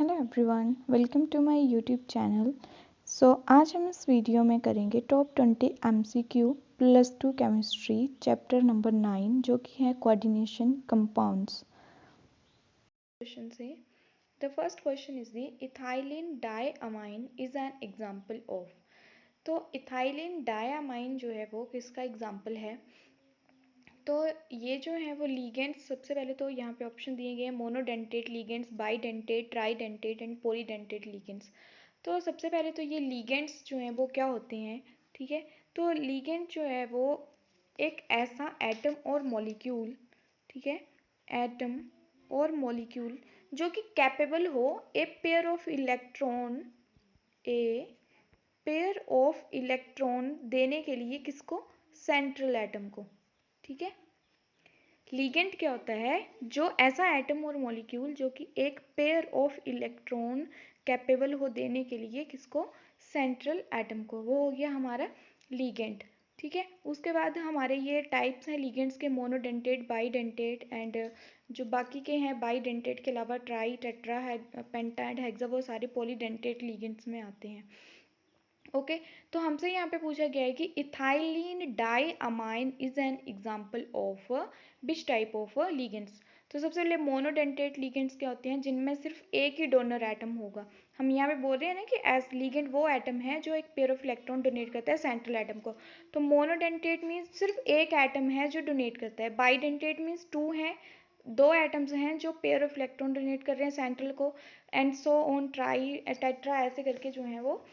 Hello everyone, welcome to my YouTube channel. आज हम इस वीडियो में करेंगे top 20 MCQ +2 chemistry chapter number 9 जो कि है कोऑर्डिनेशन कंपाउंड्स। क्वेश्चन से the first question is the ethylene diamine is an example of. तो इथाइलिन डायअमाइन जो है वो किसका एग्जांपल है? तो ये जो है वो लीगेंड्स, सबसे पहले तो यहाँ पे ऑप्शन दिए गए हैं monodentate ligands, bidentate, tridentate and polydentate ligands. तो सबसे पहले तो ये लीगेंड्स जो हैं वो क्या होते हैं, ठीक है। तो लीगेंड जो है वो एक ऐसा एटम और मॉलिक्यूल, ठीक है, एटम और मॉलिक्यूल जो कि कैपेबल हो ए पेयर ऑफ इलेक्ट्रॉन देने के लिए, किसको? सेंट्रल एटम को, ठीक है। लीगेंड क्या होता है? जो ऐसा एटम और मॉलिक्यूल जो कि एक पेयर ऑफ इलेक्ट्रॉन कैपेबल हो देने के लिए, किसको? सेंट्रल एटम को, वो हो गया हमारा लीगेंड, ठीक है। उसके बाद हमारे ये टाइप्स हैं लीगेंड्स के, मोनोडेंटेट, बाईडेंटेट एंड जो बाकी के हैं बाईडेंटेट के अलावा ट्राई, टेट्रा, पेंटा, हेक्सा, वो सारे पॉलीडेंटेट लीगेंड्स में आते हैं। ओके तो हमसे यहाँ पे पूछा गया है कि ethylene diamine is an example of which type of ligands. तो सबसे पहले मोनोडेंटेट लीगेंड्स क्या होते हैं? जिनमें सिर्फ एक ही डोनर एटम होगा। हम यहाँ पे बोल रहे हैं ना कि एस लीगेंड वो एटम है जो एक पेयर ऑफ इलेक्ट्रॉन डोनेट करता है सेंट्रल एटम को। तो मोनोडेंटेट मीन्स सिर्फ एक एटम है जो डोनेट करता है। बाईडेंटेट मीन्स टू हैं, दो एटम्स हैं जो पेयर ऑफ इलेक्ट्रॉन डोनेट कर रहे हैं सेंट्रल को, and so on, try, tetra, ऐसे करके जो है वो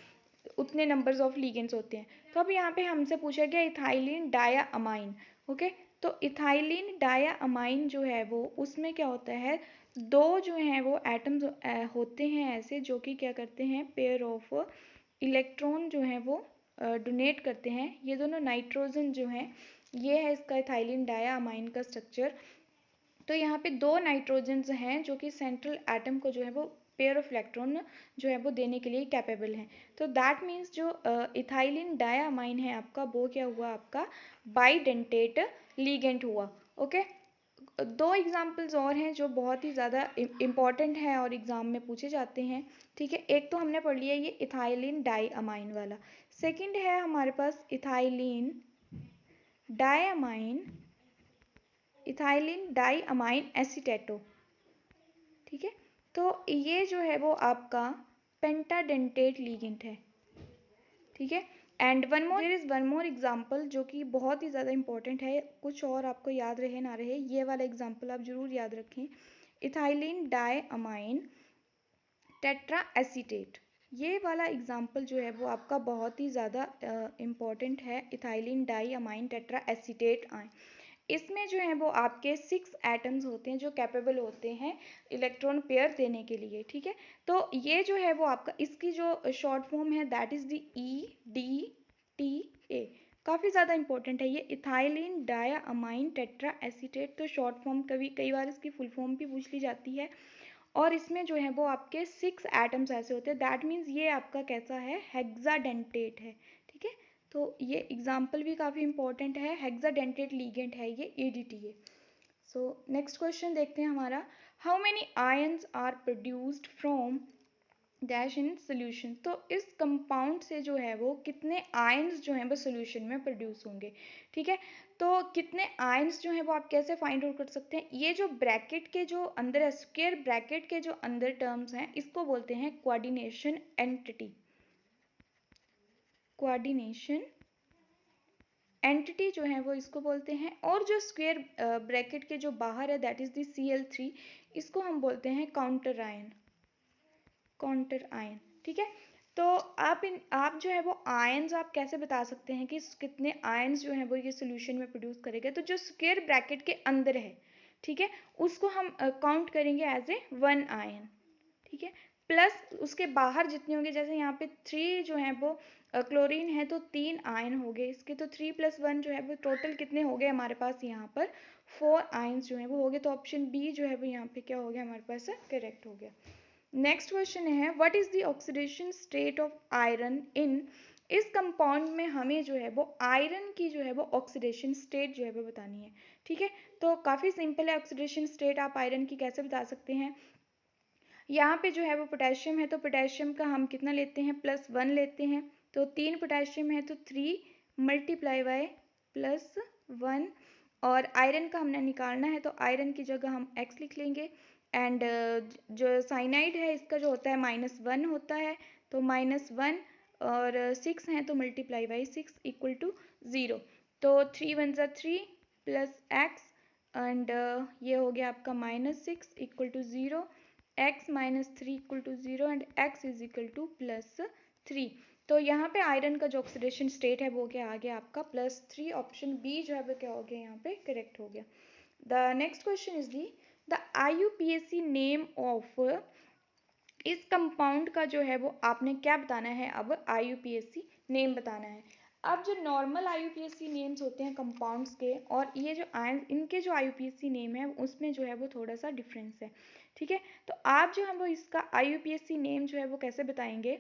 उतने नंबर्स ऑफ लीगेंड्स होते हैं। तो अब यहाँ पे हमसे पूछा गया इथाइलिन डायअमाइन। ओके तो इथाइलिन डायअमाइन जो है वो, उसमें क्या होता है, दो जो हैं वो एटम्स होते हैं ऐसे जो कि क्या करते हैं, पेयर ऑफ इलेक्ट्रॉन जो हैं वो डोनेट करते हैं। ये दोनों नाइट्रोजन जो हैं, ये है इसका इथाइलिन डायअमाइन का स्ट्रक्चर। तो यहाँ पे दो नाइट्रोजन्स हैं जो कि सेंट्रल एटम को जो है वो पेयर ऑफ इलेक्ट्रॉन जो है वो देने के लिए कैपेबल हैं। तो दैट मीन्स जो इथाइलिन डायअमाइन है आपका, वो क्या हुआ, आपका बाईडेंटेट लीगेंड हुआ। ओके दो एग्जाम्पल्स और हैं जो बहुत ही ज़्यादा इम्पॉर्टेंट है और एग्जाम में पूछे जाते हैं, ठीक है। एक तो हमने पढ़ लिया ये इथाइलिन डायअमाइन वाला। सेकेंड है हमारे पास इथाइलिन डायअमाइन, इथाइलिन डायअमाइन एसीटेटो, ठीक है। तो ये जो है वो आपका पेंटाडेंटेट लीगेंड है, ठीक है। And there is one more example जो कि बहुत ही ज़्यादा इंपॉर्टेंट है, कुछ और आपको याद रहे ना रहे, ये वाला एग्जाम्पल आप जरूर याद रखें। इथाइलिन डायअमाइन टेट्रा एसीटेट, ये वाला एग्जाम्पल जो है वो आपका बहुत ही ज़्यादा इम्पॉर्टेंट है। इथाइलिन डायअमाइन टेट्रा एसीटेट आए, इसमें जो है वो आपके 6 एटम्स होते हैं जो कैपेबल होते हैं इलेक्ट्रॉन पेयर देने के लिए, ठीक है। तो ये जो है वो आपका, इसकी जो शॉर्ट फॉर्म है दैट इज द EDTA, काफ़ी ज़्यादा इंपॉर्टेंट है ये, इथाइलिन डायअमाइन टेट्रा एसीटेट। तो शॉर्ट फॉर्म कई बार इसकी फुल फॉर्म भी पूछ ली जाती है। और इसमें जो है वो आपके 6 एटम्स ऐसे होते हैं, दैट मीन्स ये आपका कैसा है, हेक्साडेंटेट है, ठीक है। तो ये एग्जाम्पल भी काफ़ी इंपॉर्टेंट है, हेक्साडेंटेट लीगेंड है ये EDTA। सो नेक्स्ट क्वेश्चन देखते हैं हमारा, how many ions are produced from dash in solution. तो इस कंपाउंड से जो है वो कितने आयंस जो हैं वो सोल्यूशन में प्रोड्यूस होंगे, ठीक है। तो कितने आयंस जो हैं वो आप कैसे फाइंड आउट कर सकते हैं, ये जो ब्रैकेट के जो अंदर है, स्क्वायर ब्रैकेट के जो अंदर टर्म्स हैं, इसको बोलते हैं कोऑर्डिनेशन एंटिटी, कोऑर्डिनेशन एंटिटी जो है वो इसको बोलते हैं। और जो स्क्वायर ब्रैकेट के जो बाहर है दैट इज द Cl3, इसको हम बोलते हैं काउंटर आयन, काउंटर आयन, ठीक है। तो आप जो है वो आयंस आप कैसे बता सकते हैं कि कितने आयंस जो है वो ये सोल्यूशन में प्रोड्यूस करेगा। तो जो स्क्वायर ब्रैकेट के अंदर है, ठीक है, उसको हम काउंट करेंगे एज ए 1 आयन, ठीक है। प्लस उसके बाहर जितने होंगे, जैसे यहाँ पे 3 जो है वो क्लोरीन है तो 3 आयन हो गए इसके, तो 3 + 1 जो है वो टोटल कितने हो गए हमारे पास यहाँ पर 4 आयंस जो है वो हो गए। तो ऑप्शन बी जो है वो यहाँ पे क्या हो गया हमारे पास, करेक्ट हो गया। नेक्स्ट क्वेश्चन है, what is the oxidation state of iron in. इस कंपाउंड में हमें जो है वो आयरन की जो है वो ऑक्सीडेशन स्टेट जो है वो बतानी है, ठीक है। तो काफ़ी सिंपल है, ऑक्सीडेशन स्टेट आप आयरन की कैसे बता सकते हैं। यहाँ पे जो है वो पोटेशियम है, तो पोटेशियम का हम कितना लेते हैं, +1 लेते हैं। तो 3 पोटेशियम है तो 3 मल्टीप्लाई बाय +1। और आयरन का हमने निकालना है, तो आयरन की जगह हम x लिख लेंगे। एंड जो साइनाइड है इसका जो होता है -1 होता है, तो -1 और 6 हैं तो मल्टीप्लाई बाई 6 इक्वल टू 0। तो 3 × 1 = 3 प्लस x एंड ये हो गया आपका -6 equal to 0, x - 3 equal to 0 and x is equal to +3। तो यहाँ पे आयरन का जो ऑक्सीडेशन स्टेट है वो क्या आ गया आपका +3। ऑप्शन बी जो है वो क्या हो गया यहाँ पे करेक्ट हो गया। The next question is the IUPAC name of, इस कंपाउंड का जो है वो आपने क्या बताना है, अब IUPAC नेम बताना है। अब जो नॉर्मल IUPAC नेम्स होते हैं कंपाउंड्स के और ये जो इनके जो IUPAC नेम है उसमें जो है वो थोड़ा सा डिफरेंस है, ठीक है। तो आप जो है वो इसका IUPAC नेम जो है वो कैसे बताएंगे।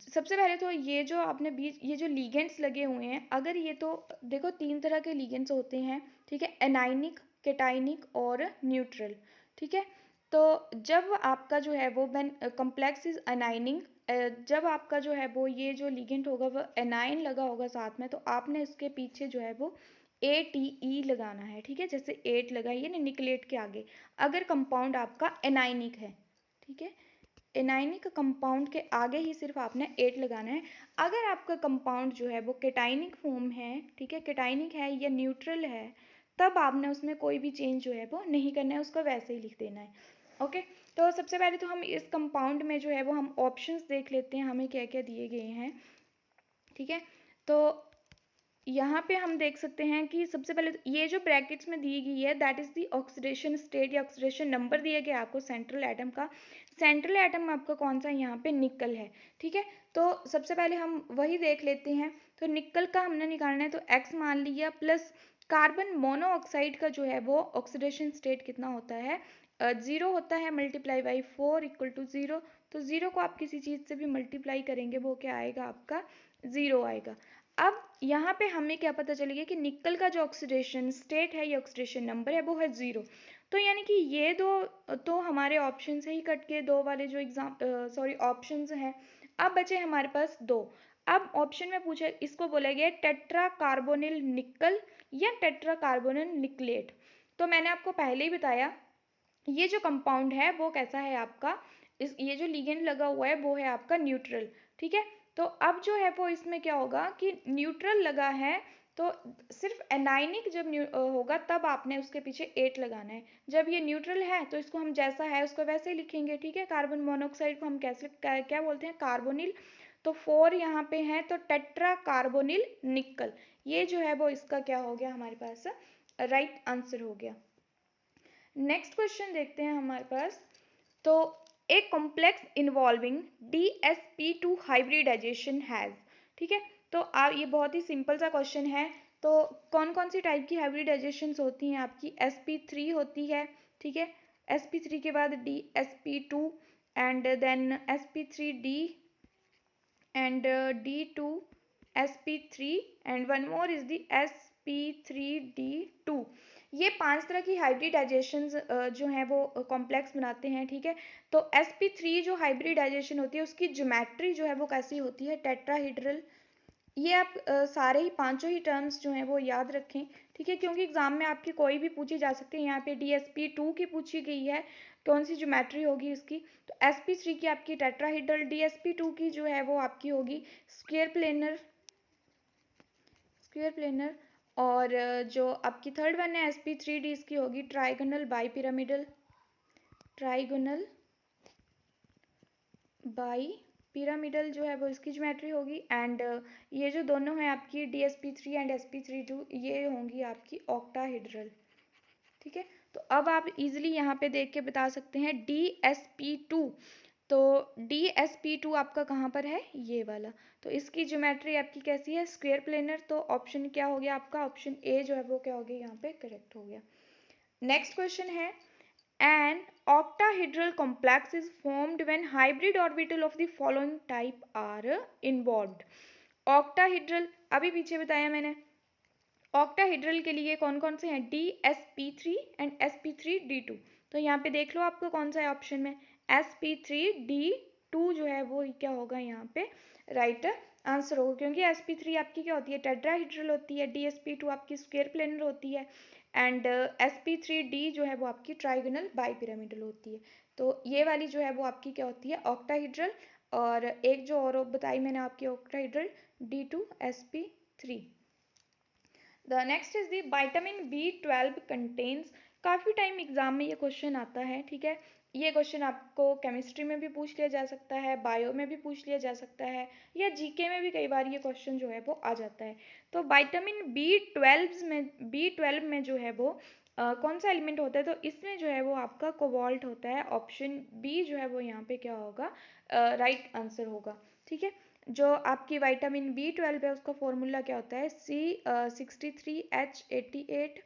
सबसे पहले तो ये जो आपने बीच ये जो लीगेंड्स लगे हुए हैं, अगर ये तो देखो 3 तरह के लीगेंड्स होते हैं, ठीक है, एनाइनिक, कैटाइनिक और न्यूट्रल, ठीक है। तो जब आपका जो है वो व्हेन कॉम्प्लेक्स इज एनाइनिंग, जब आपका जो है वो ये जो लीगेंड होगा वो एनाइन लगा होगा साथ में, तो आपने इसके पीछे जो है वो ATE लगाना है, ठीक है। जैसे 8 लगाइए ना निकलेट के आगे, अगर कंपाउंड आपका एनाइनिक है, ठीक है, एनाइनिक कंपाउंड के आगे ही सिर्फ आपने 8 लगाना है। अगर आपका कंपाउंड जो है वो केटाइनिक फॉर्म है, ठीक है, केटाइनिक है या न्यूट्रल है, तब आपने उसमें कोई भी चेंज जो है वो नहीं करना है, उसको वैसे ही लिख देना है। ओके, तो सबसे पहले तो हम इस कंपाउंड में जो है वो हम ऑप्शंस देख लेते हैं हमें क्या क्या दिए गए हैं, ठीक है। तो यहाँ पे हम देख सकते हैं कि सबसे पहले ये जो ब्रैकेट्स में दी गई है that is the oxidation state या ऑक्सीडेशन नंबर दिया गया आपको सेंट्रल एटम का। सेंट्रल एटम आपका कौन सा यहाँ पे निकल है, ठीक है। तो सबसे पहले हम वही देख लेते हैं। तो निकल का हमने निकालना है, तो x मान लिया, प्लस कार्बन मोनोऑक्साइड का जो है वो ऑक्सीडेशन स्टेट कितना होता है, 0 होता है, मल्टीप्लाई बाई 4 इक्वल टू 0। तो 0 को आप किसी चीज़ से भी मल्टीप्लाई करेंगे वो क्या आएगा आपका 0 आएगा। अब यहाँ पे हमें क्या पता चलेगा कि निकल का जो ऑक्सीडेशन स्टेट है या ऑक्सीडेशन नंबर है वो है 0। तो यानी कि ये दो तो हमारे ऑप्शन से ही कट के दो वाले जो ऑप्शंस हैं। अब बचे हमारे पास दो। अब ऑप्शन में पूछा, इसको बोला गया टेट्रा कार्बोनिल निकल या टेट्रा कार्बोनिल निकलेट। तो मैंने आपको पहले ही बताया ये जो कंपाउंड है वो कैसा है आपका, ये जो लिगेंड लगा हुआ है वो है आपका न्यूट्रल, ठीक है। तो अब जो है वो इसमें क्या होगा कि न्यूट्रल लगा है, तो सिर्फ एनाइनिक जब होगा तब आपने उसके पीछे 8 लगाना है। जब ये न्यूट्रल है तो इसको हम जैसा है उसको वैसे ही लिखेंगे, ठीक है। कार्बन मोनोऑक्साइड को हम कैसे क्या बोलते हैं, कार्बोनिल। तो 4 यहाँ पे है, तो टेट्रा कार्बोनिल निकल, ये जो है वो इसका क्या हो गया हमारे पास राइट आंसर हो गया। नेक्स्ट क्वेश्चन देखते हैं हमारे पास। तो a complex involving DsP2 hybridization has, ठीक है। तो आप ये बहुत ही सिंपल सा क्वेश्चन है। तो कौन कौन सी टाइप की हाइब्रिडाइजेशंस होती हैं आपकी, sp3 होती है, ठीक है। sp3 के बाद DsP2 and then sp3d and D2sp3 and one more is the sp3d2। ये 5 तरह की हाइब्रिडाइजेशन जो हैं वो कॉम्प्लेक्स बनाते हैं, ठीक है। तो sp3 जो हाइब्रिडाइजेशन होती है उसकी ज्योमेट्री जो है वो कैसी होती है, टेट्राहीड्रल। ये आप सारे ही पांचों ही टर्म्स जो हैं वो याद रखें, ठीक है, क्योंकि एग्जाम में आपकी कोई भी पूछी जा सकती है। यहाँ पे DsP2 की पूछी गई है, कौन सी ज्योमेट्री होगी उसकी, तो sp3 की आपकी टेट्राहीड्रल, DsP2 की जो है वो आपकी होगी स्क्वायर प्लेनर, और जो आपकी थर्ड वन है sp3d इसकी होगी trigonal bi pyramidal, trigonal bi pyramidal जो है वो इसकी ज्योमेट्री होगी। एंड ये जो दोनों हैं आपकी DsP3 एंड sp3d ये होंगी आपकी ऑक्टाहेड्रल, ठीक है। तो अब आप इजीली यहाँ पे देख के बता सकते हैं DsP2। तो DsP2 आपका कहाँ पर है, ये वाला। तो इसकी ज्योमेट्री आपकी कैसी है, स्क्वायर प्लेनर। तो ऑप्शन क्या हो गया आपका, ऑप्शन ए जो है वो क्या हो गया यहाँ पे करेक्ट हो गया। नेक्स्ट क्वेश्चन है, an octahedral complex is formed when hybrid orbital of the following type are involved। octahedral अभी पीछे बताया मैंने, octahedral के लिए कौन कौन से हैं, DsP3 एंड sp3d2। तो यहाँ पे देख लो आपको कौन सा है ऑप्शन में, sp3d2 जो है वो क्या होगा यहाँ पे राइट आंसर होगा, क्योंकि sp3 आपकी क्या होती है, टेट्राहीड्रल होती है, dsp2 आपकी स्क्वायर प्लेनर होती है, एंड sp3d जो है वो आपकी ट्राइगोनल बाइपिरामिडल होती है। तो ये वाली जो है वो आपकी क्या होती है, ऑक्टाहीड्रल, और एक जो और बताई मैंने आपकी octahedral d2sp3। The next is the vitamin B12 contains, काफ़ी टाइम एग्जाम में ये क्वेश्चन आता है, ठीक है। ये क्वेश्चन आपको केमिस्ट्री में भी पूछ लिया जा सकता है, बायो में भी पूछ लिया जा सकता है, या जीके में भी कई बार ये क्वेश्चन जो है वो आ जाता है। तो विटामिन B12 में जो है वो कौन सा एलिमेंट होता है, तो इसमें जो है वो आपका कोबाल्ट होता है। ऑप्शन बी जो है वो यहाँ पे क्या होगा, राइट आंसर होगा, ठीक है। जो आपकी विटामिन B12 है उसका फॉर्मूला क्या होता है, C63H88,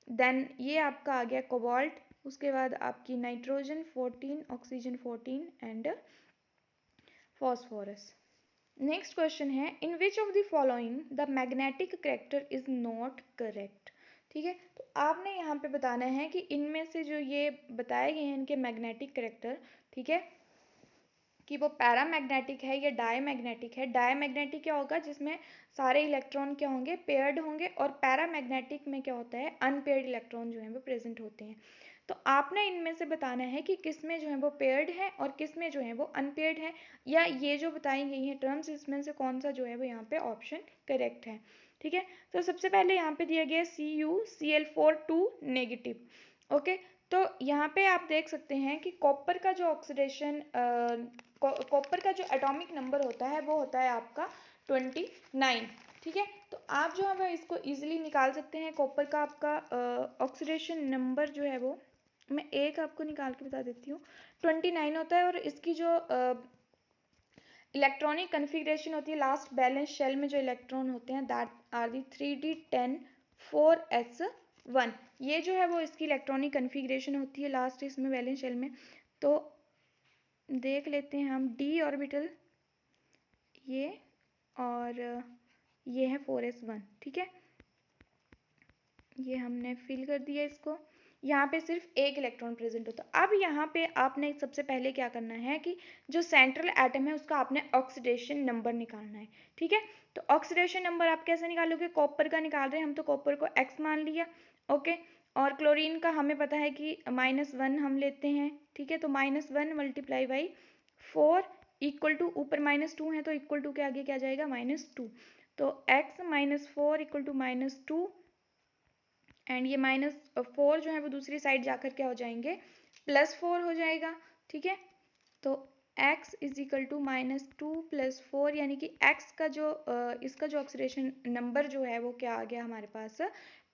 देन ये आपका आ गया कोबाल्ट, उसके बाद आपकी nitrogen 14, oxygen 14 and phosphorus. Next question है, in which of the following the magnetic character is not correct, ठीक है। तो आपने यहाँ पे बताना है कि इनमें से जो ये बताए गए हैं इनके मैग्नेटिक करेक्टर, ठीक है, कि वो पैरामैग्नेटिक है या डायमैग्नेटिक है। डायमैग्नेटिक क्या होगा, जिसमें सारे इलेक्ट्रॉन क्या होंगे, पेयर्ड होंगे, और पैरामैग्नेटिक में क्या होता है, अनपेयर्ड इलेक्ट्रॉन जो है वो प्रेजेंट होते हैं। तो आपने इनमें से बताना है कि किस में जो है वो पेयर्ड है और किस में जो है वो अनपेयर्ड है, या ये जो बताई गई हैं टर्म्स इसमें से कौन सा जो है वो यहाँ पे ऑप्शन करेक्ट है, ठीक है। तो सबसे पहले यहाँ पे दिया गया CuCl4 2 नेगेटिव, ओके। तो यहाँ पे आप देख सकते हैं कि कॉपर का जो ऑक्सीडेशन कॉपर का जो एटॉमिक नंबर होता है वो होता है आपका 29, ठीक है। तो आप जो है इसको इजीली निकाल सकते हैं। कॉपर का आपका ऑक्सीडेशन नंबर जो है वो मैं एक आपको निकाल के बता देती हूँ, 29 होता है, और इसकी जो इलेक्ट्रॉनिक कन्फिग्रेशन होती है लास्ट बैलेंस शेल में जो इलेक्ट्रॉन होते हैं that are the 3d10 4s1, ये जो है वो इसकी इलेक्ट्रॉनिक कन्फिग्रेशन होती है लास्ट इसमें बैलेंस शेल में। तो देख लेते हैं हम d ऑर्बिटल ये, और ये है 4s1, ठीक है। ये हमने फिल कर दिया इसको, यहाँ पे सिर्फ एक इलेक्ट्रॉन प्रेजेंट होता है। अब यहाँ पे आपने सबसे पहले क्या करना है कि जो सेंट्रल एटम है उसका आपने ऑक्सीडेशन नंबर निकालना है, ठीक है। तो ऑक्सीडेशन नंबर आप कैसे निकालोगे, कॉपर का निकाल रहे हैं हम, तो कॉपर को x मान लिया, ओके। और क्लोरीन का हमें पता है कि -1 हम लेते हैं, ठीक है। तो -1 मल्टीप्लाई बाई 4 इक्वल टू, ऊपर -2 है तो इक्वल टू के आगे क्या जाएगा, -2। तो x -4 इक्वल टू -2, एंड ये -4 जो है वो दूसरी साइड जाकर क्या हो जाएंगे, +4 हो जाएगा, ठीक है। तो x इज इक्वल टू -2 + 4, यानी कि x का जो इसका जो ऑक्सीडेशन नंबर जो है वो क्या आ गया हमारे पास,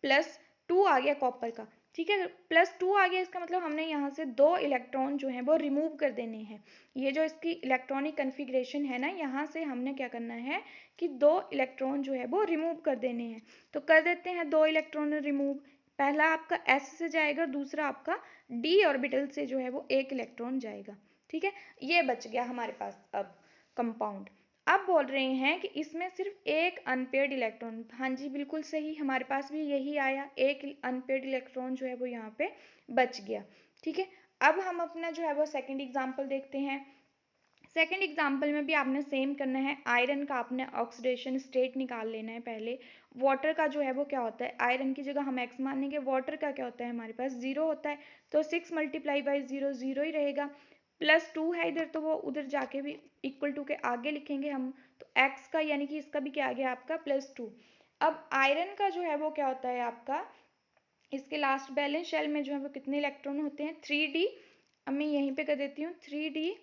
+2 आ गया कॉपर का, ठीक है। +2 आ गया, इसका मतलब हमने यहाँ से 2 इलेक्ट्रॉन जो है वो रिमूव कर देने हैं। ये जो इसकी इलेक्ट्रॉनिक कन्फिग्रेशन है ना, यहाँ से हमने क्या करना है कि 2 इलेक्ट्रॉन जो है वो रिमूव कर देने हैं। तो कर देते हैं 2 इलेक्ट्रॉन रिमूव, पहला आपका s से जाएगा, दूसरा आपका d ऑर्बिटल से जो है वो एक इलेक्ट्रॉन जाएगा, ठीक है। ये बच गया हमारे पास अब कंपाउंड। अब बोल रहे हैं कि इसमें सिर्फ एक अनपेयर्ड इलेक्ट्रॉन, हाँ जी बिल्कुल सही, हमारे पास भी यही आया, एक अनपेयर्ड इलेक्ट्रॉन जो है वो यहाँ पे बच गया, ठीक है। अब हम अपना जो है वो सेकंड एग्जांपल देखते हैं। सेकंड एग्जांपल में भी आपने सेम करना है, आयरन का आपने ऑक्सीडेशन स्टेट निकाल लेना है पहले। वाटर का जो है वो क्या होता है, आयरन की जगह हम x मानेंगे, वाटर का क्या होता है हमारे पास 0 होता है, तो 6 मल्टीप्लाई बाई 0 0 ही रहेगा, +2 है इधर तो वो उधर जाके भी इक्वल टू के आगे लिखेंगे हम, तो x का यानी कि इसका भी क्या आ गया आपका +2। अब आयरन का जो है वो क्या होता है आपका, इसके लास्ट बैलेंस शेल में जो है वो कितने इलेक्ट्रॉन होते हैं, 3d, अब मैं यहीं पे कर देती हूँ 3d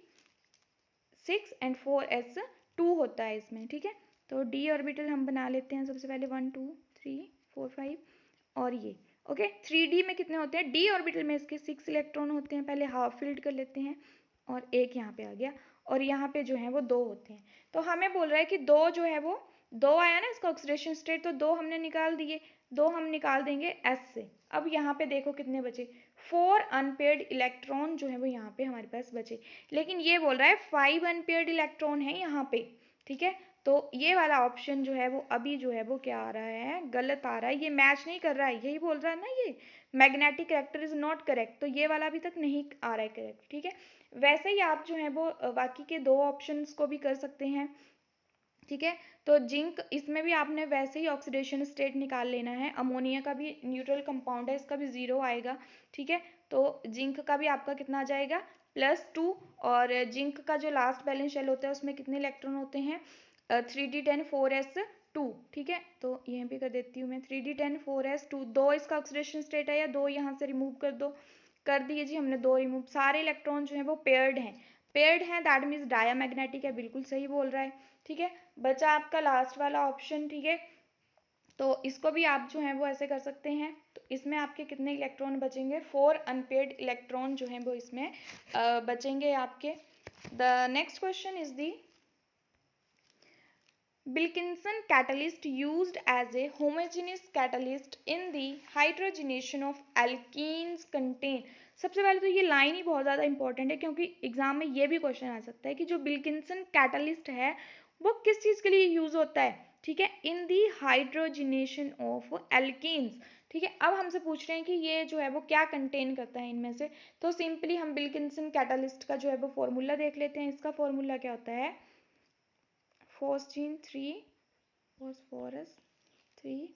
6 एंड 4s2 होता है इसमें, ठीक है। तो d ऑर्बिटल हम बना लेते हैं सबसे पहले 1 2 3 4 5, और ये ओके। 3d में कितने होते हैं, d ऑर्बिटल में इसके 6 इलेक्ट्रॉन होते हैं, पहले हाफ फिल्ड कर लेते हैं, और एक यहाँ पे आ गया, और यहाँ पे जो है वो 2 होते हैं। तो हमें बोल रहा है कि 2 जो है वो 2 आया ना इसका ऑक्सीडेशन स्टेट, तो 2 हमने निकाल दिए, 2 हम निकाल देंगे s से। अब यहाँ पे देखो कितने बचे, 4 अनपेयर्ड इलेक्ट्रॉन जो है वो यहाँ पे हमारे पास बचे, लेकिन ये बोल रहा है 5 अनपेयर्ड इलेक्ट्रॉन है यहाँ पे, ठीक है, तो ये वाला ऑप्शन जो है वो अभी जो है वो क्या आ रहा है, गलत आ रहा है, ये मैच नहीं कर रहा है, यही बोल रहा है ना ये magnetic character is not correct, तो ये वाला अभी तक नहीं आ रहा है करेक्ट। ठीक है, वैसे ही आप जो है वो बाकी के दो ऑप्शंस को भी कर सकते हैं। ठीक है, तो जिंक, इसमें भी आपने वैसे ही ऑक्सीडेशन स्टेट निकाल लेना है, अमोनिया का भी न्यूट्रल कंपाउंड है, इसका भी 0 आएगा। ठीक है, तो जिंक का भी आपका कितना आ जाएगा, +2, और जिंक का जो लास्ट बैलेंस शेल होता है उसमें कितने इलेक्ट्रॉन होते हैं, 3d10 4s2। ठीक है, तो यहाँ पे कर देती हूँ मैं 3d10 4s2, 2 इसका ऑक्सीडेशन स्टेट है, या 2 यहाँ से रिमूव कर दो, कर दिए जी हमने 2 रिमूव, सारे इलेक्ट्रॉन जो है वो पेयर्ड हैं, पेयर्ड हैं, दैट मीन्स डायामैग्नेटिक है, बिल्कुल सही बोल रहा है। ठीक है, बचा आपका लास्ट वाला ऑप्शन। ठीक है, तो इसको भी आप जो है वो ऐसे कर सकते हैं, तो इसमें आपके कितने इलेक्ट्रॉन बचेंगे, 4 अनपेयर्ड इलेक्ट्रॉन जो हैं वो इसमें बचेंगे आपके। The next question is the Wilkinson catalyst used as a homogeneous catalyst in the hydrogenation of alkenes contain। सबसे पहले तो ये लाइन ही बहुत ज़्यादा इंपॉर्टेंट है, क्योंकि एग्जाम में ये भी क्वेश्चन आ सकता है कि जो विल्किंसन कैटलिस्ट है वो किस चीज़ के लिए यूज होता है। ठीक है, इन दी हाइड्रोजिनेशन ऑफ एल्कीन्स। ठीक है, अब हमसे पूछ रहे हैं कि ये जो है वो क्या कंटेन करता है इनमें से, तो सिंपली हम विल्किंसन कैटलिस्ट का जो है वो फॉर्मूला देख लेते हैं। इसका फॉर्मूला क्या होता है, phosgene 3, phosphorus 3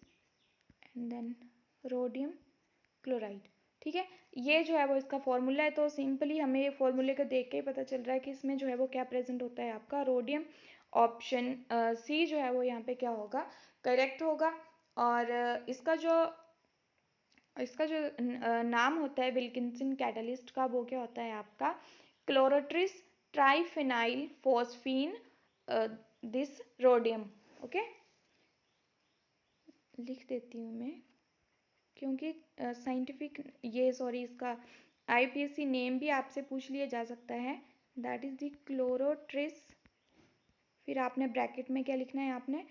and then rhodium chloride. ठीक है, ये जो है वो इसका फॉर्मूला है, तो सिंपली हमें ये फॉर्मूले को देख के ही पता चल रहा है कि इसमें जो है वो क्या प्रेजेंट होता है, आपका रोडियम। ऑप्शन सी जो है वो यहाँ पे क्या होगा, करेक्ट होगा। और इसका जो नाम होता है विल्किंसन कैटलिस्ट का, वो क्या होता है आपका, क्लोरोट्रिस ट्राइफेनाइल फॉस्फीन दिस रोडियम। ओके, लिख देती हूँ मैं, क्योंकि साइंटिफिक इसका आईपीएससी नेम भी आपसे पूछ लिया जा सकता है, दैट इज द क्लोरोट्रिस, फिर आपने ब्रैकेट में क्या लिखना है, आपने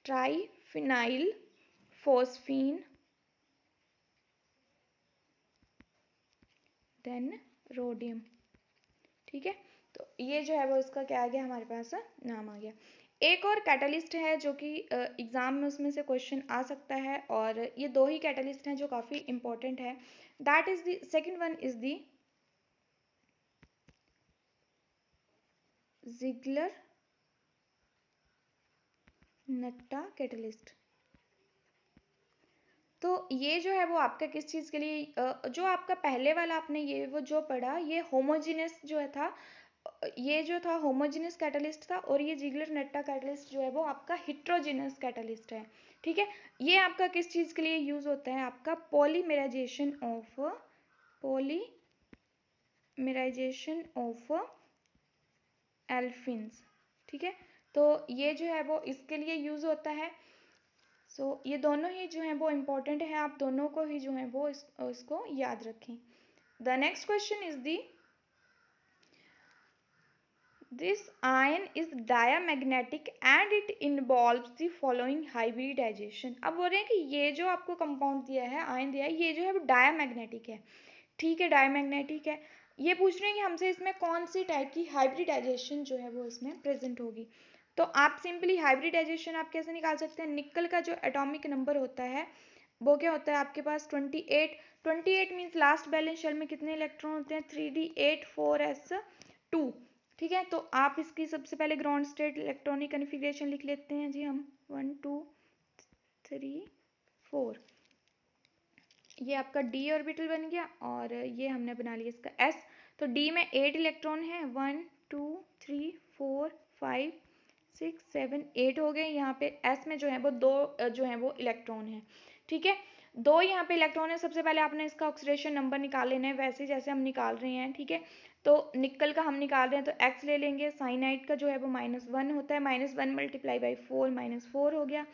ट्राइफिनाइल फॉस्फीन देन रोडियम। ठीक है, तो ये जो है वो इसका क्या आ गया, हमारे पास नाम आ गया। एक और कैटलिस्ट है जो कि एग्जाम में उसमें से क्वेश्चन आ सकता है, और ये दो ही कैटलिस्ट हैं जो काफ़ी इंपॉर्टेंट है, that is the second one is the Ziegler Natta catalyst. तो ये जो है वो आपका किस चीज़ के लिए, जो आपका पहले वाला आपने ये वो जो पढ़ा, ये होमोजीनियस जो है था, ये जो था होमोजीनियस कैटलिस्ट था, और ये जिगलर नट्टा कैटलिस्ट जो है वो आपका हिट्रोजीनियस कैटलिस्ट है। ठीक है, ये आपका किस चीज़ के लिए यूज होता है, आपका पॉलीमेराइजेशन ऑफ एल्फिन्स। ठीक है, तो ये जो है वो इसके लिए यूज होता है। सो ये दोनों ही जो है वो इम्पोर्टेंट है, आप दोनों को ही जो है वो इसको याद रखें। The next question is the this ion is diamagnetic and it involves the following hybridization. अब बोल रहे हैं कि ये जो आपको कंपाउंड दिया है, आयन दिया है, ये जो है वो डायामैग्नेटिक है। ठीक है, डायामैग्नेटिक है, ये पूछ रहे हैं कि हमसे इसमें कौन सी टाइप की हाइब्रिडाइजेशन जो है वो इसमें प्रेजेंट होगी। तो आप सिंपली हाइब्रिडाइजेशन आप कैसे निकाल सकते हैं, निकल का जो एटॉमिक नंबर होता है वो क्या होता है आपके पास 28। 28 मीन्स लास्ट बैलेंस शेल में कितने इलेक्ट्रॉन होते हैं, 3d8 4s2। ठीक है, तो आप इसकी सबसे पहले ग्राउंड स्टेट इलेक्ट्रॉनिक कन्फिग्रेशन लिख लेते हैं जी हम, 1 2 3 4। ये आपका डी ऑर्बिटल बन गया, और ये हमने बना लिया इसका एस। तो डी में 8 इलेक्ट्रॉन है, 1 2 3 4 5 6 7 8 हो गए। यहाँ पे एस में जो है वो 2 जो है वो इलेक्ट्रॉन है। ठीक है, 2 यहाँ पे इलेक्ट्रॉन है। सबसे पहले आपने इसका ऑक्सीडेशन नंबर निकाल लेना है, वैसे जैसे हम निकाल रहे हैं। ठीक है, तो निकल का हम निकाल रहे हैं तो एक्स ले लेंगे, साइनाइड का जो है वो -1 होता है, -1 मल्टीप्लाई बाई 4 -4 हो गया,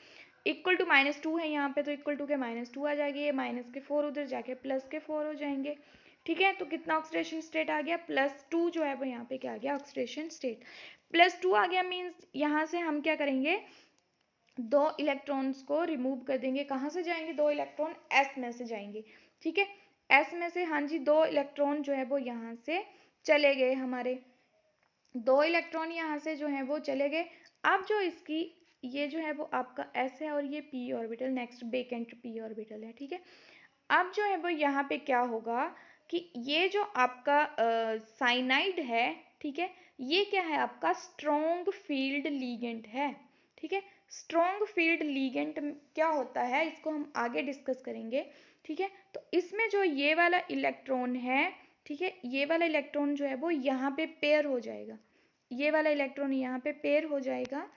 इक्वल टू -2 है यहाँ पे, तो इक्वल टू के -2 आ जाएगी, ये माइनस के 4 उधर जाके प्लस के 4 हो जाएंगे। ठीक है, तो कितना ऑक्सीडेशन स्टेट आ गया, +2 जो है वो यहाँ पे क्या आ गया, ऑक्सीडेशन स्टेट +2 आ गया। मीन्स यहाँ से हम क्या करेंगे, 2 इलेक्ट्रॉन्स को रिमूव कर देंगे। कहाँ से जाएंगे, 2 इलेक्ट्रॉन एस में से जाएंगे। ठीक है, एस में से हाँ जी 2 इलेक्ट्रॉन जो है वो यहाँ से चले गए हमारे, 2 इलेक्ट्रॉन यहाँ से जो है वो चले गए। अब जो इसकी ये जो है वो आपका एस है और ये P orbital, next vacant P orbital है, ठीक है। अब जो है वो यहाँ पे क्या होगा कि ये जो आपका साइनाइड है, ठीक है, ये क्या है आपका स्ट्रॉन्ग फील्ड लीगेंट है, ठीक है। स्ट्रॉन्ग फील्ड लीगेंट क्या होता है इसको हम आगे डिस्कस करेंगे, ठीक है। तो इसमें जो ये वाला इलेक्ट्रॉन है, ठीक है, ये वाला इलेक्ट्रॉन जो है वो यहाँ पे पेयर हो जाएगा, ये वाला इलेक्ट्रॉन यहाँ पे पेयर हो जाएगा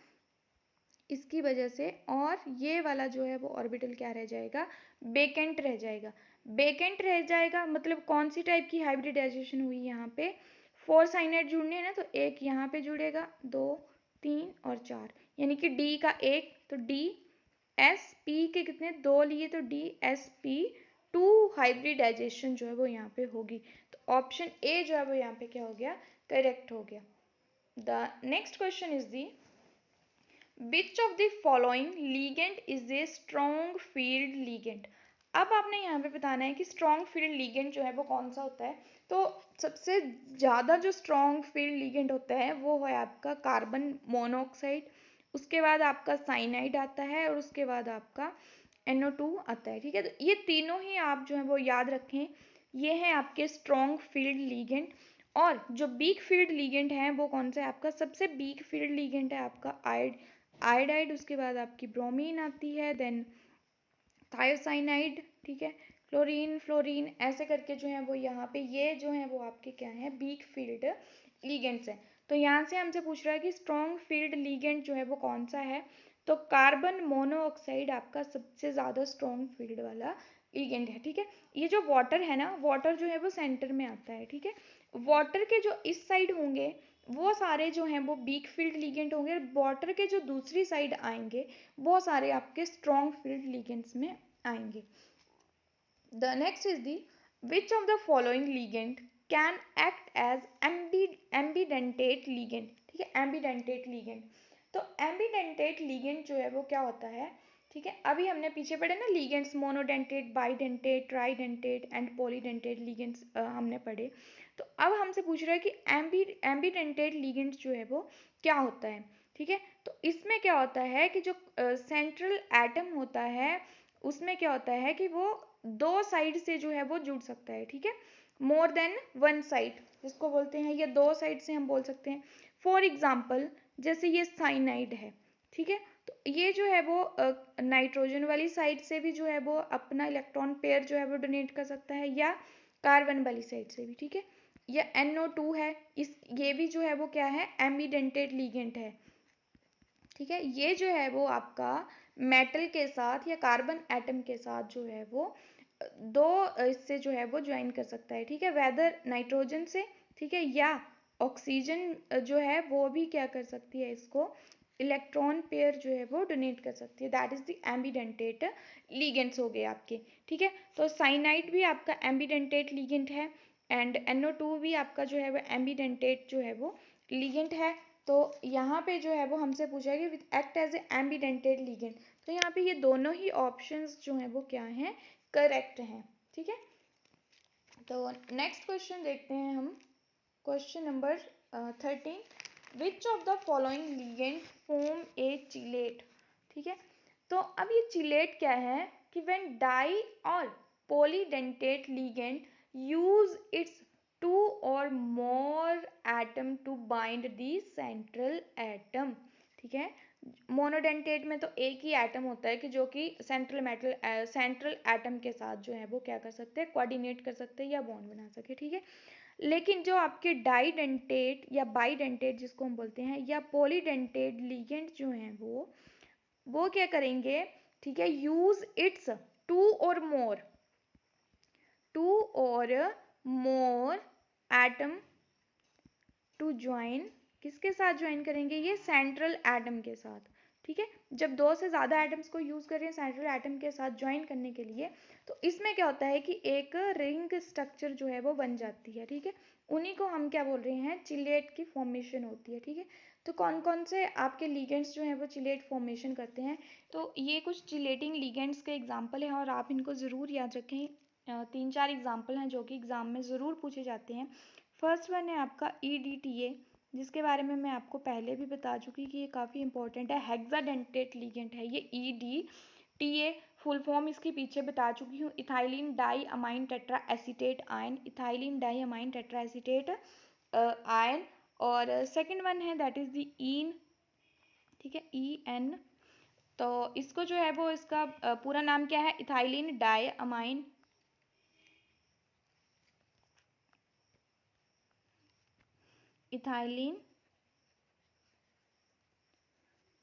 इसकी वजह से, और ये वाला जो है वो ऑर्बिटल क्या रह जाएगा, बेकेंट रह जाएगा। बेकेंट रह जाएगा मतलब कौन सी टाइप की हाइब्रिडाइजेशन हुई यहाँ पे, 4 साइनाइड जुड़ने हैं ना, तो एक यहाँ पे जुड़ेगा, 2 3 और 4, यानी कि डी का एक, तो डी एस पी के कितने 2 लिए, तो डी एस पी 2 हाइब्रिडाइजेशन जो है वो यहाँ पे होगी। तो ऑप्शन ए जो है वो यहाँ पे क्या हो गया, करेक्ट हो गया। The next question is the which of the following ligand is a strong field ligand. अब आपने यहाँ पे बताना है कि स्ट्रॉन्ग फील्ड लीगेंट जो है वो कौन सा होता है। तो सबसे ज़्यादा जो स्ट्रॉन्ग फील्ड लीगेंट होता है वो है आपका कार्बन मोनोऑक्साइड, उसके बाद आपका साइनाइड आता है और उसके बाद आपका NO2 आता है, ठीक है। तो ये तीनों ही आप जो है वो याद रखें, ये हैं आपके स्ट्रॉन्ग फील्ड लीगेंट। और जो वीक फील्ड लीगेंट है वो कौन सा है आपका, सबसे वीक फील्ड लीगेंट है आपका आयोडाइड, उसके बाद आपकी ब्रोमीन आती है, देन थायोसाइनाइड, ठीक है, क्लोरीन फ्लोरीन, ऐसे करके जो है वो यहाँ पे ये जो है वो आपके क्या है वीक फील्ड लीगेंट्स हैं। तो यहाँ से हमसे पूछ रहा है कि स्ट्रॉन्ग फील्ड लीगेंट जो है वो कौन सा है, तो कार्बन मोनोऑक्साइड आपका सबसे ज़्यादा स्ट्रॉन्ग फील्ड वाला लीगेंट है, ठीक है। ये जो वाटर है ना, वाटर जो है वो सेंटर में आता है, ठीक है। वाटर के जो इस साइड होंगे वो सारे जो हैं वो वीक फील्ड लीगेंट होंगे, और वाटर के जो दूसरी साइड आएंगे वो सारे आपके स्ट्रॉन्ग फील्ड लीगेंट्स में आएंगे। The next is the which of the following ligand can act as ambidentate ligand, ठीक है, एम्बीडेंटेट लीगेंट। तो एम्बीडेंटेट लीगेंट जो है वो क्या होता है, ठीक है। अभी हमने पीछे पढ़े ना ligands, monodentate, bidentate, tridentate and polydentate ligands हमने पढ़े। तो अब हमसे पूछ रहा है कि एम्बीडेंटेट लीगेंट्स जो है वो क्या होता है, ठीक है। तो इसमें क्या होता है कि जो सेंट्रल एटम होता है उसमें क्या होता है कि वो 2 साइड से जो है वो जुड़ सकता है, ठीक है, मोर देन 1 साइड जिसको बोलते हैं, या 2 साइड से हम बोल सकते हैं। फॉर एग्जाम्पल जैसे ये साइनाइड है, ठीक है, तो ये जो है वो नाइट्रोजन वाली साइड से भी जो है वो अपना इलेक्ट्रॉन पेयर जो है वो डोनेट कर सकता है, या कार्बन वाली साइड से भी, ठीक है। या NO2 है, इस ये भी जो है वो क्या है एम्बीडेंटेट लीगेंट है, ठीक है। ये जो है वो आपका मेटल के साथ या कार्बन एटम के साथ जो है वो 2 इससे जो है वो ज्वाइन कर सकता है, ठीक है, वेदर नाइट्रोजन से, ठीक है, या ऑक्सीजन जो है वो भी क्या कर सकती है इसको इलेक्ट्रॉन पेयर जो है वो डोनेट कर सकती है, that is the ambidentate ligands हो गए आपके, ठीक है। तो साइनाइड भी आपका एम्बीडेंटेट लीगेंट है, एंड NO2 भी आपका जो है वो एम्बीडेंटेट जो है वो लीगेंट है। तो यहाँ पे जो है वो हमसे पूछा है कि with act as a ambidentate ligand, तो यहाँ पे ये दोनों ही ऑप्शंस जो हैं वो क्या हैं, करेक्ट हैं, ठीक है। तो नेक्स्ट क्वेश्चन देखते हैं हम, question number 13 which of the following ligand form A chelate, ठीक है। तो अब ये चिलेट क्या है कि व्हेन डाई और polydentate ligand use its 2 or more atom to bind the central atom, ठीक है। मोनोडेंटेट में तो एक ही एटम होता है कि जो कि सेंट्रल एटम के साथ जो है वो क्या कर सकते हैं, कोऑर्डिनेट कर सकते हैं या बॉन्ड बना सके, ठीक है। लेकिन जो आपके डाइडेंटेट या बाइडेंटेट जिसको हम बोलते हैं, या पॉलीडेंटेट लीगेंट जो हैं वो क्या करेंगे, ठीक है, use its 2 or more atom to join, किसके साथ ज्वाइन करेंगे, ये सेंट्रल एटम के साथ, ठीक है। जब 2 से ज़्यादा एटम्स को यूज़ कर रहे हैं सेंट्रल एटम के साथ ज्वाइन करने के लिए, तो इसमें क्या होता है कि एक रिंग स्ट्रक्चर जो है वो बन जाती है, ठीक है। उन्हीं को हम क्या बोल रहे हैं, चिलेट की फॉर्मेशन होती है, ठीक है। तो कौन कौन से आपके लीगेंड्स जो हैं वो चिलेट फॉर्मेशन करते हैं, तो ये कुछ चिलेटिंग लीगेंड्स के एग्जाम्पल हैं और आप इनको ज़रूर याद रखें। तीन चार एग्जाम्पल हैं जो कि एग्जाम में ज़रूर पूछे जाते हैं। फर्स्ट वन है आपका EDTA, जिसके बारे में मैं आपको पहले भी बता चुकी कि ये काफ़ी इंपॉर्टेंट है, हेक्साडेंटेट लिगेंड है ये EDTA। फुल फॉर्म इसके पीछे बता चुकी हूँ, ethylene diamine tetra acetate ion, ethylene diamine tetra acetate ion. और सेकंड वन है दैट इज द ईन, ठीक है, EN। तो इसको जो है वो इसका पूरा नाम क्या है, ethylene diamine ethylene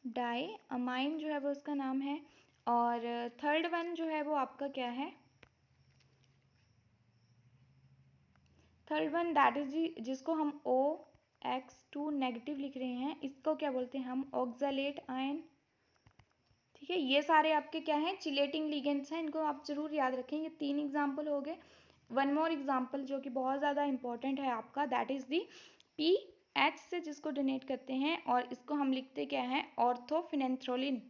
diamine जो है वो उसका नाम है। और थर्ड वन जो है वो आपका क्या है, थर्ड वन दैट इज जिसको हम OX2 नेगेटिव लिख रहे हैं, इसको क्या बोलते हैं हम, ऑक्सैलेट आयन। ठीक है, ये सारे आपके क्या हैं, चिलेटिंग लिगेंड्स हैं, इनको आप जरूर याद रखें। ये तीन एग्जाम्पल हो गए। वन मोर एग्जाम्पल जो कि बहुत ज़्यादा इंपॉर्टेंट है आपका, दैट इज दी PH से जिसको डोनेट करते हैं, और इसको हम लिखते क्या है, ऑर्थोफिनेंथ्रोलिन,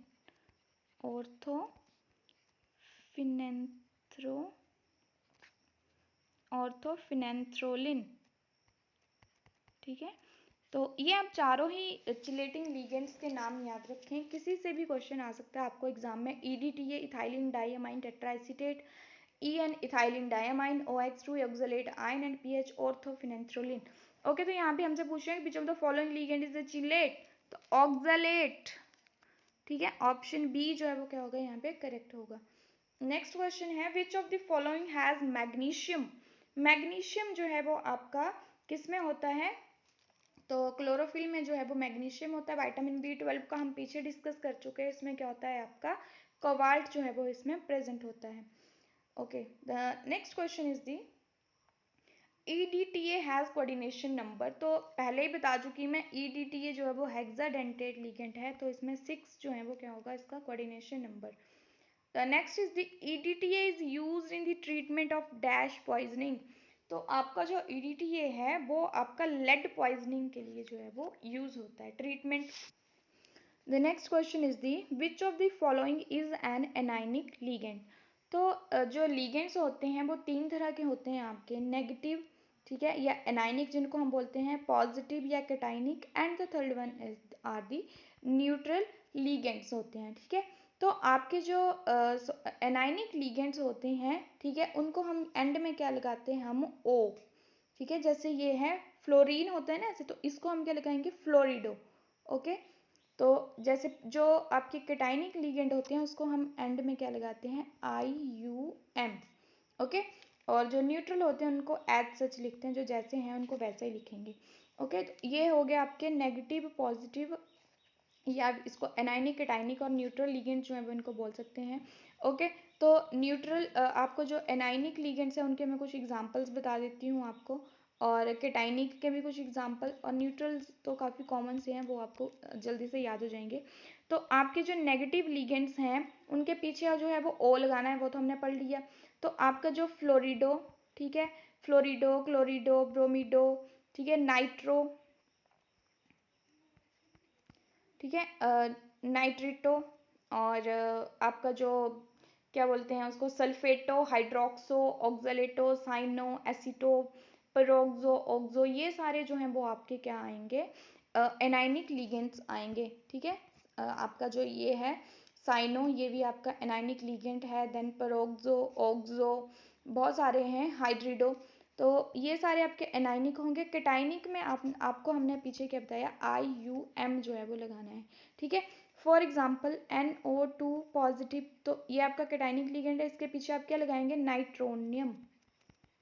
ऑर्थोफिनेंथ्रोलिन। ठीक है, तो ये आप चारों ही चिलेटिंग लिगेंड्स के नाम याद रखें, किसी से भी क्वेश्चन आ सकता है आपको एग्जाम में। EDTA ethylene diamine tetraacetate, EN ethylene diamine, OX2 oxalate ion and PH orthophenanthroline. Okay, तो यहाँ पे हमसे पूछ रहे हैं which of the following ligand is the chelate, तो ऑक्सैलेट। ठीक है, ऑप्शन बी जो है वो क्या होगा यहाँ पे करेक्ट होगा। नेक्स्ट क्वेश्चन है विच of the following has magnesium. Magnesium जो है वो आपका किस में होता है, तो क्लोरोफिल में जो है वो मैग्नीशियम होता है। विटामिन B12 का हम पीछे डिस्कस कर चुके हैं, इसमें क्या होता है आपका कोबाल्ट जो है वो इसमें प्रेजेंट होता है। Okay, the next question is the EDTA has coordination number, तो पहले ही बता चुकी मैं EDTA जो है वो हेक्साडेंटेट लिगेंड है, तो इसमें 6 जो है वो क्या होगा इसका coordination number. The next is the EDTA is used in the treatment of dash poisoning, तो आपका जो EDTA है वो आपका लेड पॉइजनिंग के लिए जो है वो यूज होता है treatment. The next question is the which of the following is an anionic ligand, तो जो लिगेंड्स होते हैं वो तीन तरह के होते हैं आपके, नेगेटिव, ठीक है, या एनाइनिक जिनको हम बोलते हैं, पॉजिटिव या cationic, and the third one is are the neutral ligands होते हैं। ठीक है, तो आपके जो एनाइनिक लिगेंड्स होते हैं, ठीक है, उनको हम एंड में क्या लगाते हैं हम O। ठीक है, जैसे ये है फ्लोरीन होता है ना ऐसे, तो इसको हम क्या लगाएंगे फ्लोरिडो। ओके, तो जैसे जो आपके कैटाइनिक लिगेंड होते हैं उसको हम एंड में क्या लगाते हैं IUM। ओके, और जो न्यूट्रल होते हैं उनको एज सच लिखते हैं, जो जैसे हैं उनको वैसे ही लिखेंगे। ओके, तो ये हो गया आपके नेगेटिव, पॉजिटिव, या इसको एनाइनिक, कैटाइनिक और न्यूट्रल लिगेंड जो है वो इनको बोल सकते हैं। ओके, तो न्यूट्रल आपको जो एनाइनिक लिगेंड्स हैं उनके मैं कुछ एग्जांपल्स बता देती हूँ आपको, और कैटाइनिक के भी कुछ एग्जांपल, और न्यूट्रल्स तो काफ़ी कॉमन से हैं, वो आपको जल्दी से याद हो जाएंगे। तो आपके जो नेगेटिव लिगेंड्स हैं उनके पीछे जो है वो O लगाना है, वो तो हमने पढ़ लिया। तो आपका जो फ्लोरिडो, ठीक है, फ्लोरिडो, क्लोरिडो, ब्रोमिडो, ठीक है, नाइट्रो, ठीक है, नाइट्रिटो, और आपका जो क्या बोलते हैं उसको sulphato, hydroxo, oxalato, cyano, aceto, peroxo, oxo, ये सारे जो हैं वो आपके क्या आएंगे, एनाइनिक लिगेंड्स आएंगे। ठीक है, आपका जो ये है साइनो, ये भी आपका एनाइनिक लिगेंड है। देन पेरोक्सो, ऑक्सो, बहुत सारे हैं, हाइड्रिडो, तो ये सारे आपके एनाइनिक होंगे। कैटाइनिक में आपको हमने पीछे क्या बताया IUM जो है वो लगाना है। ठीक है, फॉर एग्जाम्पल NO2 पॉजिटिव, तो ये आपका कैटाइनिक लिगेंड है, इसके पीछे आप क्या लगाएंगे नाइट्रोनियम।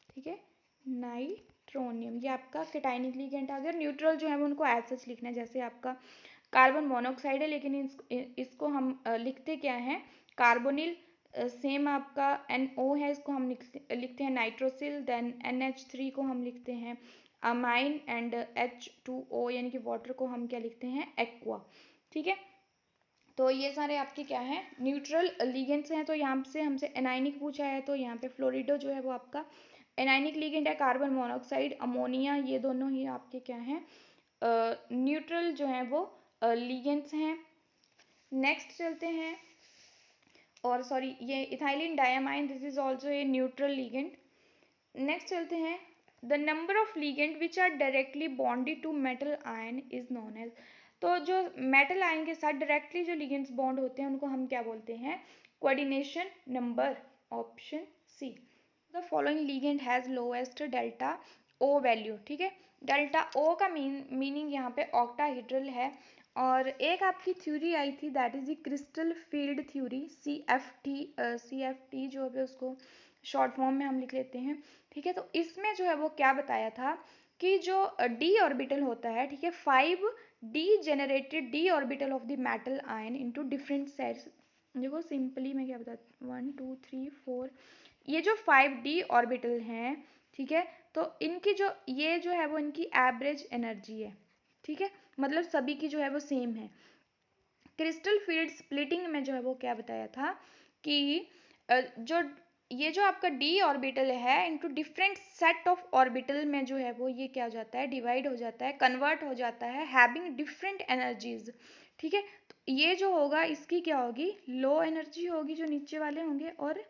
ठीक है, नाइट्रोनियम, ये आपका कैटाइनिक लिगेंड आ गया। न्यूट्रल जो है वो उनको एज सच लिखना है, जैसे आपका कार्बन मोनोऑक्साइड है, लेकिन इसको हम लिखते क्या है कार्बोनिल। सेम आपका NO है, इसको हम लिखते हैं नाइट्रोसिल। देन NH3 को हम लिखते हैं अमाइन, एंड H2O यानी कि वाटर को हम क्या लिखते हैं एक्वा। ठीक है, तो ये सारे आपके क्या हैं न्यूट्रल लिगेंड्स हैं। तो यहाँ से हमसे एनाइनिक पूछा है, तो यहाँ पे फ्लोरिडो जो है वो आपका एनाइनिक लिगेंड है। कार्बन मोनोऑक्साइड, अमोनिया, ये दोनों ही आपके क्या हैं न्यूट्रल जो है वो लिगेंड्स हैं। नेक्स्ट चलते हैं और सॉरी ये ethylene diamine, this is also a neutral ligand. Next चलते हैं, the number of ligand which are directly bonded to metal ion is known as. तो जो मेटल आयन के साथ डायरेक्टली जो लिगेंड्स बॉन्ड होते हैं उनको हम क्या बोलते हैं, coordination number, option C. The following ligand has lowest delta O value, ठीक है। डेल्टा ओ का मीनिंग यहाँ पे ऑक्टाहेड्रल है। और एक आपकी थ्योरी आई थी that is the crystal field theory, CFT जो है उसको शॉर्ट फॉर्म में हम लिख लेते हैं, ठीक है। तो इसमें जो है वो क्या बताया था कि जो डी ऑर्बिटल होता है, ठीक है, 5D generated D orbital of the metal ion into different sets. देखो सिंपली मैं क्या बताती हूँ, 1 2 3 4, ये जो 5D ऑर्बिटल हैं, ठीक है, तो इनकी जो ये जो है वो इनकी एवरेज एनर्जी है, ठीक है, मतलब सभी की जो है वो सेम है। क्रिस्टल फील्ड स्प्लिटिंग में जो है वो क्या बताया था कि जो ये जो आपका डी ऑर्बिटल है into different set of orbital में जो है वो ये क्या हो जाता है, डिवाइड हो जाता है, कन्वर्ट हो जाता है, हैविंग डिफरेंट एनर्जीज, ठीक है। तो ये जो होगा इसकी क्या होगी, लो एनर्जी होगी जो नीचे वाले होंगे, और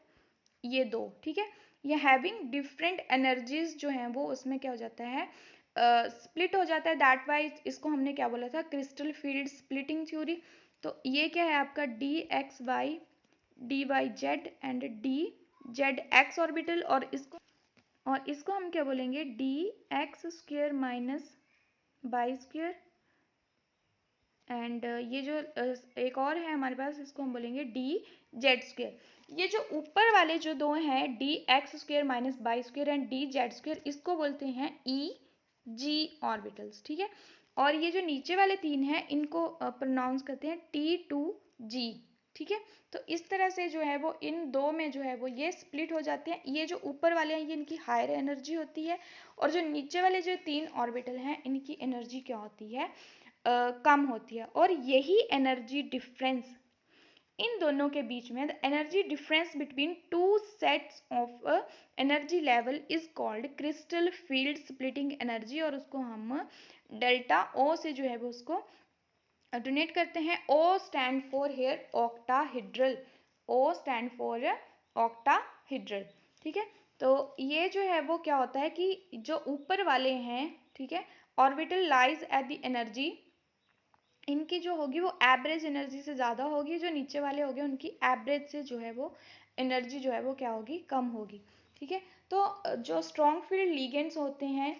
ये दो, ठीक है, ये हैविंग डिफरेंट एनर्जीज जो हैं वो उसमें क्या हो जाता है, स्प्लिट हो जाता है। दैट वाइज इसको हमने क्या बोला था, क्रिस्टल फील्ड स्प्लिटिंग थ्योरी। तो ये क्या है आपका DXY DYZ and DZX orbital, और इसको हम क्या बोलेंगे, DX² माइनस Y²। एंड ये जो एक और है हमारे पास, इसको हम बोलेंगे DZ²। ये जो ऊपर वाले जो दो हैं DX² minus Y² and DZ², इसको बोलते हैं EG ऑर्बिटल्स, ठीक है। और ये जो नीचे वाले तीन हैं इनको प्रोनाउंस करते हैं T2G, ठीक है। तो इस तरह से जो है वो इन दो में जो है वो ये स्प्लिट हो जाते हैं। ये जो ऊपर वाले हैं ये इनकी हायर एनर्जी होती है, और जो नीचे वाले जो तीन ऑर्बिटल हैं इनकी एनर्जी क्या होती है, कम होती है। और यही एनर्जी डिफरेंस इन दोनों के बीच में, the energy difference between two sets of energy level is called crystal field splitting energy, और उसको हम डेल्टा ओ से जो है वो उसको डोनेट करते हैं। O stand for here octahedral, O stand for octahedral, ठीक है। तो ये जो है वो क्या होता है कि जो ऊपर वाले हैं, ठीक है, orbital lies at the energy, इनकी जो होगी वो एवरेज एनर्जी से ज़्यादा होगी, जो नीचे वाले होंगे उनकी एवरेज से जो है वो एनर्जी जो है वो क्या होगी, कम होगी, ठीक है। तो जो स्ट्रॉन्ग फील्ड लीगेंड्स होते हैं,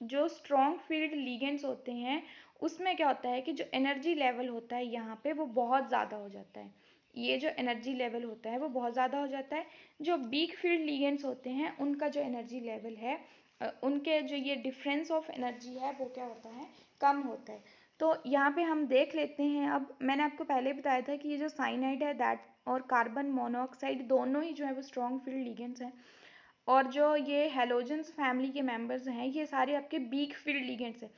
जो स्ट्रॉन्ग फील्ड लीगेंड्स होते हैं उसमें क्या होता है कि जो एनर्जी लेवल होता है यहाँ पे वो बहुत ज़्यादा हो जाता है, ये जो एनर्जी लेवल होता है वो बहुत ज़्यादा हो जाता है। जो वीक फील्ड लीगेंड्स होते हैं उनका जो एनर्जी लेवल है, उनके जो ये डिफरेंस ऑफ एनर्जी है वो क्या होता है, कम होता है। तो यहाँ पे हम देख लेते हैं, अब मैंने आपको पहले बताया था कि ये जो साइनाइड है दैट और कार्बन मोनोऑक्साइड दोनों ही जो है वो स्ट्रॉन्ग फील्ड लीगेंड्स हैं, और जो ये हेलोजेंस फैमिली के मेंबर्स हैं ये सारे आपके वीक फील्ड लिगेंड्स हैं।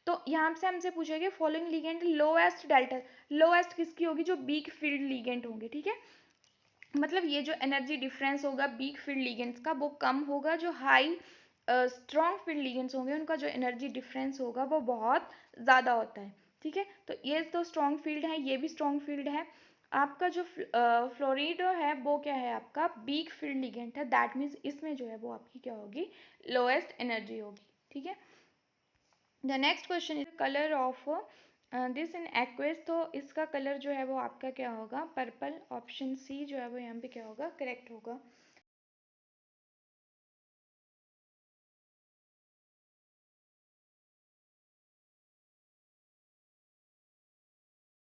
तो यहाँ से हमसे पूछेगा following ligand lowest delta, lowest किसकी होगी, जो वीक फील्ड लिगेंड होंगे, ठीक है। मतलब ये जो एनर्जी डिफरेंस होगा वीक फील्ड लिगेंड्स का वो कम होगा, जो हाई स्ट्रॉन्ग फील्ड लिगेंड्स होंगे उनका जो एनर्जी डिफरेंस होगा वो बहुत ज़्यादा होता है, ठीक है। तो ये तो स्ट्रॉन्ग फील्ड है, ये भी स्ट्रॉन्ग फील्ड है। आपका जो फ्लोरिडो है वो क्या है, आपका वीक फील्ड लिगेंड है, दैट मीन्स इसमें जो है वो आपकी क्या होगी, लोएस्ट एनर्जी होगी, ठीक है। The next question is colour of this in aqueous, तो इसका कलर जो है वो आपका क्या होगा, पर्पल, ऑप्शन सी जो है वो यहाँ पे क्या होगा, करेक्ट होगा।